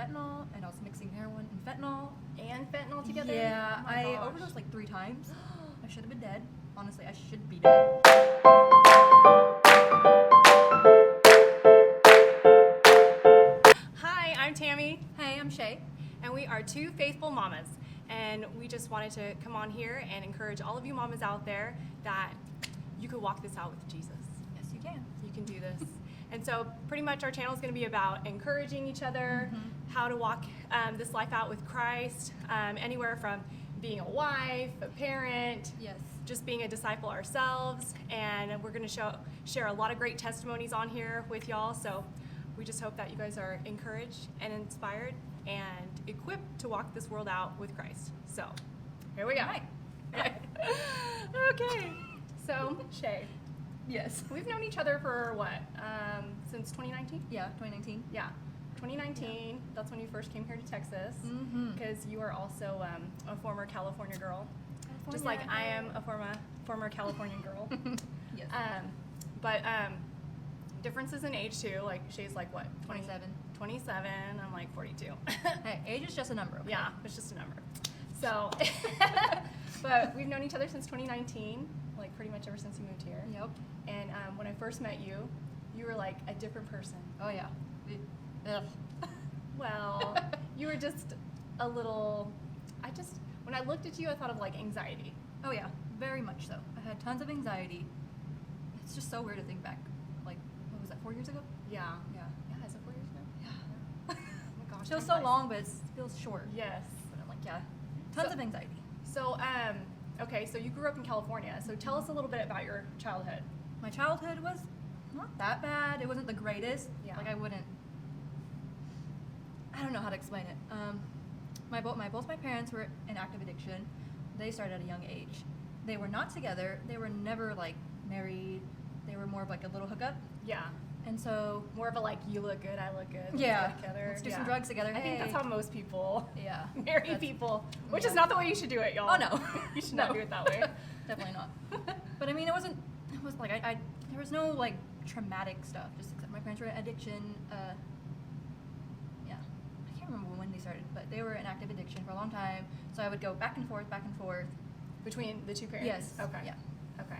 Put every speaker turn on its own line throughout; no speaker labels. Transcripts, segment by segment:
fentanyl, and I was mixing heroin and fentanyl.
And fentanyl together?
Yeah,
Oh my
I
gosh.
overdosed like 3 times. I should have been dead. Honestly, I should be dead.
Hi, I'm Tammy,
Hey, I'm Shay.
and we are 2 faithful mamas. And we just wanted to come on here and encourage all of you mamas out there that you could walk this out with Jesus.
Yes, you can.
You can do this. And so pretty much our channel is going to be about encouraging each other, how to walk this life out with Christ, anywhere from being a wife, a parent,
Yes.
just being a disciple ourselves. And we're going to share a lot of great testimonies on here with y'all. So we just hope that you guys are encouraged and inspired and equipped to walk this world out with Christ. So here we go.
Right.
Okay. So, Shay,
Yes.
we've known each other for what? Since 2019?
Yeah, 2019.
Yeah. 2019, that's when you first came here to Texas, because you are also a former California girl, just like I am a former Californian girl.
Yes.
But differences in age too, like Shay's like what?
27.
27, I'm like 42.
Hey, age is just a number. Okay?
Yeah, it's just a number. So, but we've known each other since 2019, like pretty much ever since you moved here.
Yep.
And when I first met you, you were like a different person.
Oh, yeah. Ugh.
Well, you were just a little, when I looked at you, I thought of like anxiety.
Oh, yeah. Very much so. I had tons of anxiety. It's just so weird to think back. Like, what was that, 4 years ago?
Yeah.
Yeah.
Yeah, is it 4 years ago?
Yeah.
Oh my gosh.
Feels
time
so
flies.
long, but it feels short.
Yes.
But I'm like, yeah. Tons of anxiety.
So, okay, so you grew up in California. So tell us a little bit about your childhood.
My childhood was not that bad. It wasn't the greatest.
Yeah.
Like, I don't know how to explain it. Both my parents were in active addiction. They started at a young age. They were not together. They were never like married. They were more of like a little hookup.
Yeah.
And so
More of a like, you look good, I look good. Let's
yeah,
get together.
let's do some drugs together.
I think that's
Hey.
how most people
Yeah.
marry
That's-
people, which
yeah.
is not the way you should do it, y'all.
Oh no.
You should not
No.
do it that way.
Definitely not. But I mean, it was like there was no like traumatic stuff. Just except my parents were in addiction. Yeah, I can't remember when they started, but they were in active addiction for a long time. So I would go back and forth.
Between the 2 parents?
Yes.
Okay.
Yeah.
Okay.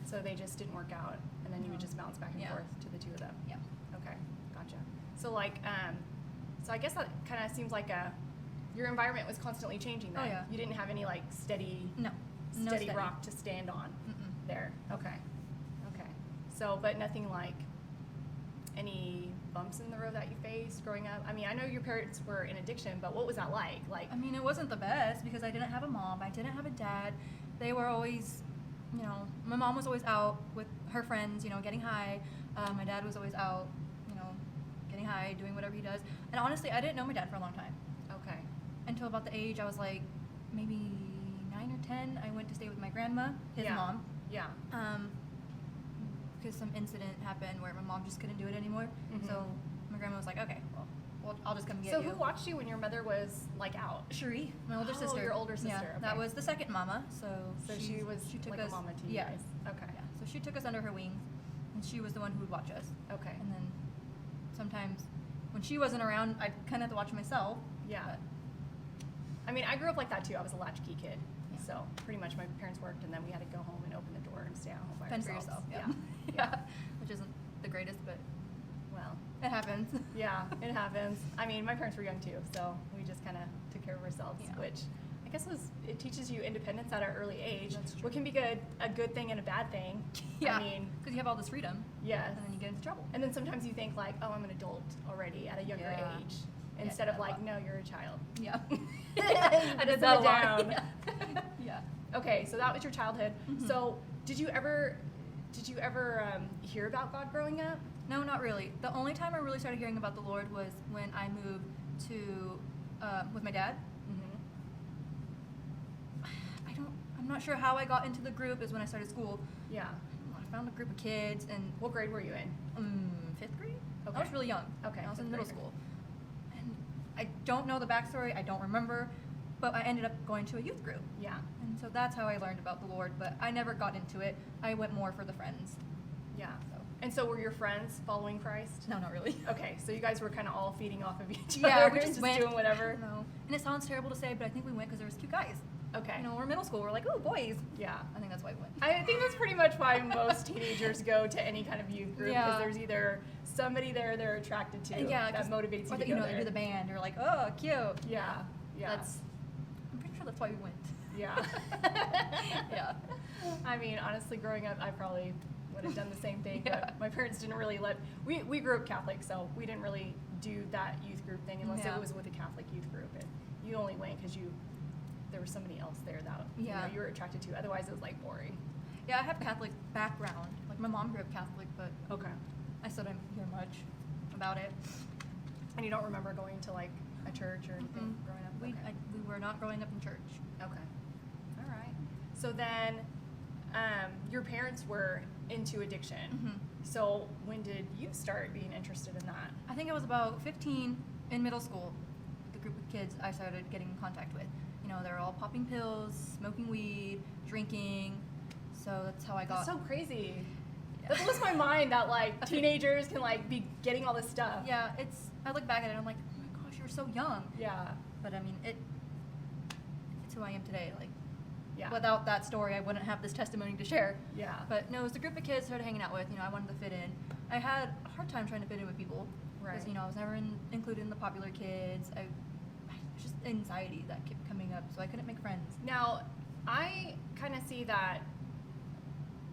So they just didn't work out, and then you would just bounce back and
Yeah.
forth to the 2 of them.
Yeah.
Okay. Gotcha. So like, so I guess that kind of seems like your environment was constantly changing then.
Oh, yeah.
You didn't have any like steady
No. No
steady
steady.
rock to stand on
Mm-mm.
there. Okay. Okay. So, but nothing like any bumps in the road that you faced growing up? I mean, I know your parents were in addiction, but what was that like? Like,
I mean, it wasn't the best because I didn't have a mom. I didn't have a dad. They were always, my mom was always out with her friends, getting high. My dad was always out, getting high, doing whatever he does. And honestly, I didn't know my dad for a long time.
okay.
Until about the age I was like maybe 9 or 10. I went to stay with my grandma, his
Yeah.
mom.
Yeah.
Because some incident happened where my mom just couldn't do it anymore.
Mhm.
So my grandma was like, okay, well, I'll just come get
So
you.
who watched you when your mother was like out?
Cherie, my older
Oh,
sister.
your older
Yeah,
sister,
that
okay.
was the second mama. So
She was
she took
like
us,
a mama to you
yeah,
guys. Okay.
yeah. So she took us under her wing, and she was the one who would watch us.
Okay.
And then sometimes when she wasn't around, I'd kind of have to watch myself.
Yeah.
But
I mean, I grew up like that too. I was a latchkey kid.
Yeah.
So pretty much my parents worked, and then we had to go home and open the door and stay at home by
fend for
ourselves.
yourself. Yeah. yeah. Which isn't the greatest, but
Well,
it happens.
yeah, it happens. I mean, my parents were young too, so we just kind of took care of ourselves,
Yeah.
which I guess it teaches you independence at an early age.
That's true.
What can be a good thing and a bad thing.
Yeah.
I mean,
Because you have all this freedom.
yes.
And then you get into trouble.
And then sometimes you think like, oh, I'm an adult already at a younger
Yeah.
age,
Yeah,
instead of
that a
like,
lot.
no, you're a child.
Yeah.
I
I did
Simmer
that a lot.
down.
Yeah. Yeah.
Okay, so that was your childhood.
Mhm.
So did you ever hear about God growing up?
No, not really. The only time I really started hearing about the Lord was when I moved to with my dad.
Mm-hmm.
I'm not sure how I got into the group. Is when I started school.
Yeah.
I found a group of kids and
What grade were you in?
5th grade.
Okay.
I was really young.
Okay,
I was in
fifth
middle
grade.
school, and I don't know the backstory. I don't remember, but I ended up going to a youth group,
Yeah.
and so that's how I learned about the Lord. But I never got into it. I went more for the friends.
Yeah.
So
And so were your friends following Christ?
No, not really.
Okay, so you guys were kind of all feeding off of each
Yeah,
other,
we
just
went.
doing whatever.
No. And it sounds terrible to say, but I think we went because there was cute guys.
Okay.
You know, we're middle school. We're like, oh, boys.
Yeah.
I think that's why we went.
I think that's pretty much why most teenagers go to any kind of youth group, because
Yeah.
there's either somebody there they're attracted to that motivates you
or
to
that, you
go
know,
there.
you're the band. You're like, oh, cute.
Yeah, yeah.
I'm pretty sure that's why we went.
Yeah.
Yeah.
I mean, honestly, growing up, I probably would have done the same thing,
Yeah.
but my parents didn't really we grew up Catholic, so we didn't really do that youth group thing unless
Yeah.
it was with a Catholic youth group, and you only went because there was somebody else there that you were attracted to. Otherwise, it was like boring.
Yeah, I have Catholic background. Like, my mom grew up Catholic, but
Okay.
I still didn't hear much about it.
And you don't remember going to like a church or anything growing up?
We were not growing up in church.
Okay. All right. So then, your parents were into addiction.
Mhm.
So when did you start being interested in that?
I think I was about 15 in middle school. The group of kids I started getting in contact with. You know, they're all popping pills, smoking weed, drinking. So that's how I got.
That's so crazy.
Yeah.
That blows my mind that like teenagers can like be getting all this stuff.
Yeah, I look back at it and I'm like, oh my gosh, you were so young.
Yeah.
But I mean, it's who I am today. Like,
Yeah.
without that story, I wouldn't have this testimony to share.
Yeah.
But no, it was the group of kids I started hanging out with. You know, I wanted to fit in. I had a hard time trying to fit in with people.
Right.
Because, you know, I was never included in the popular kids. I just anxiety that kept coming up, so I couldn't make friends.
Now, I kind of see that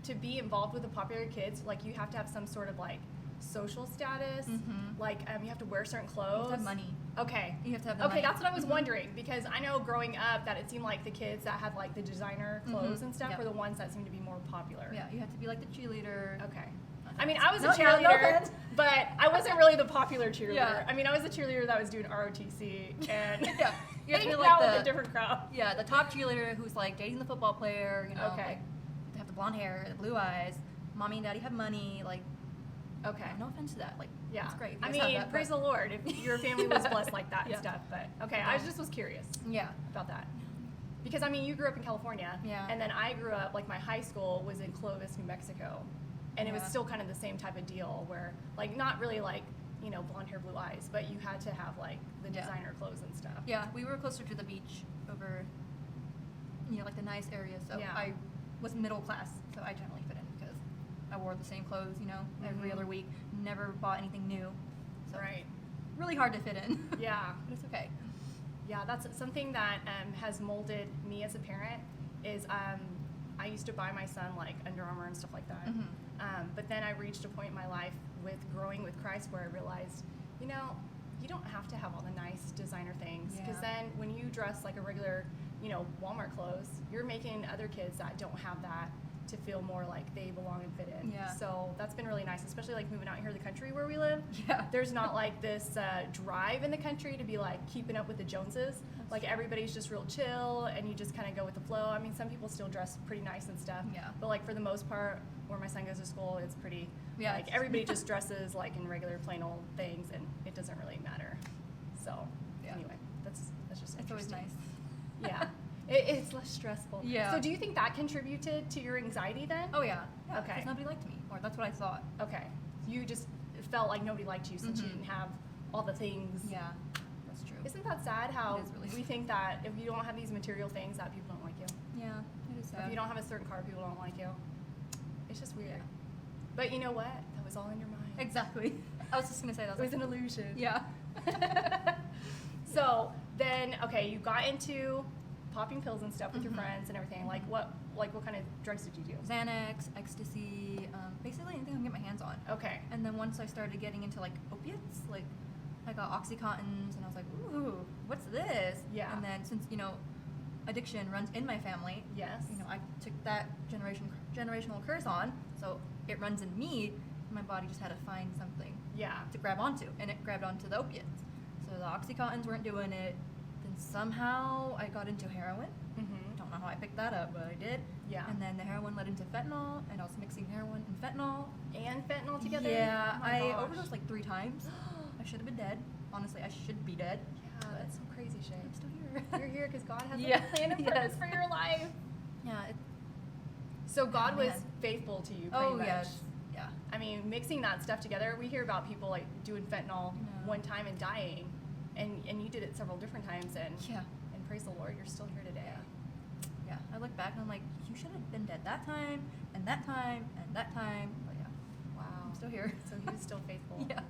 to be involved with the popular kids, like you have to have some sort of like social status.
Mhm.
Like you have to wear certain
You
clothes.
have to have money.
Okay.
You have to have the
Okay,
money.
that's what I was
Mhm.
wondering, because I know growing up that it seemed like the kids that had like the designer clothes
Mhm.
and stuff
Yep.
were the ones that seemed to be more popular.
Yeah, you have to be like the cheerleader.
Okay. I mean, I was a
No, yeah, no
cheerleader,
offense.
but I wasn't really the popular cheerleader.
Yeah.
I mean, I was the cheerleader that was doing ROTC and
Yeah, you have to be
hanging
like
out with
the-
a different crowd.
Yeah, the top cheerleader who's like dating the football player. You know,
Okay.
like, they have the blonde hair, the blue eyes. Mommy and daddy have money. Like,
Okay.
no offense to that. Like,
Yeah.
it's great. You
I
guys have
mean,
that,
praise
but-
the Lord if your family was blessed like that
Yeah.
and stuff. But okay, I just was curious
Yeah.
about that. Because I mean, you grew up in California,
Yeah.
and then I grew up, like my high school was in Clovis, New Mexico, and it was
Yeah.
still kind of the same type of deal where, like, not really like, you know, blonde hair, blue eyes, but you had to have like the
Yeah.
designer clothes and stuff.
Yeah, we were closer to the beach over, you know, like the nice areas. So
Yeah.
I was middle class, so I generally fit in because I wore the same clothes, you know, every
Mhm.
other week. Never bought anything new. So
Right.
really hard to fit in.
Yeah.
But it's okay.
Yeah, that's something that has molded me as a parent. Is I used to buy my son like Under Armour and stuff like that.
Mhm.
But then I reached a point in my life with growing with Christ where I realized, you know, you don't have to have all the nice designer things, because
Yeah.
then when you dress like a regular, you know, Walmart clothes, you're making other kids that don't have that to feel more like they belong and fit in.
Yeah.
So that's been really nice, especially like moving out here to the country where we live.
Yeah.
There's not like this drive in the country to be like keeping up with the Joneses. Like everybody's just real chill and you just kind of go with the flow. I mean, some people still dress pretty nice and stuff.
Yeah.
But like for the most part, where my son goes to school, it's pretty,
Yeah,
like
it's-
everybody just dresses like in regular plain old things and it doesn't really matter. So
Yeah.
anyway, that's just
It's always
interesting.
nice.
Yeah. It's less stressful.
Yeah.
So do you think that contributed to your anxiety then?
Oh yeah. Yeah,
Okay.
'cause nobody liked me, or that's what I thought.
Okay. You just felt like nobody liked you since you
Mhm.
didn't have all the things.
Yeah, that's true.
Isn't that sad how
It is really
we think that if you don't have these material things that people don't like you?
Yeah, it is
Or
sad.
if you don't have a certain car, people don't like you. It's just weird.
Yeah.
But you know what? That was all in your mind.
Exactly. I was just gonna say that.
It was an illusion.
Yeah.
So then, okay, you got into popping pills and stuff with your
Mhm.
friends and everything. Like what kind of drugs did you do?
Xanax, ecstasy, basically anything I can get my hands on.
Okay.
And then once I started getting into like opiates, like I got Oxycontins, and I was like, ooh, what's this?
Yeah.
And then since, you know, addiction runs in my family,
Yes.
you know, I took that generational curse on, so it runs in me. My body just had to find something
Yeah.
to grab onto, and it grabbed onto the opiates. So the Oxycontins weren't doing it. Then somehow I got into heroin.
Mm-hmm.
Don't know how I picked that up, but I did.
Yeah.
And then the heroin led into fentanyl, and I was mixing heroin and fentanyl.
And fentanyl together?
Yeah,
Oh my
I
gosh.
overdosed like 3 times. I should have been dead. Honestly, I should be dead.
Yeah, that's so crazy, Shay.
I'm still here.
You're here because God has
Yeah.
a plan and purpose for your life.
Yeah.
So God
Oh,
was
man.
faithful to you pretty
Oh
much.
yes. Yeah.
I mean, mixing that stuff together, we hear about people like doing fentanyl one time and dying, and you did it several different times, and
Yeah.
and praise the Lord, you're still here today.
Yeah, I look back and I'm like, you should have been dead that time, and that time, and that time. But yeah,
Wow.
I'm still here.
So he was still faithful.
Yeah.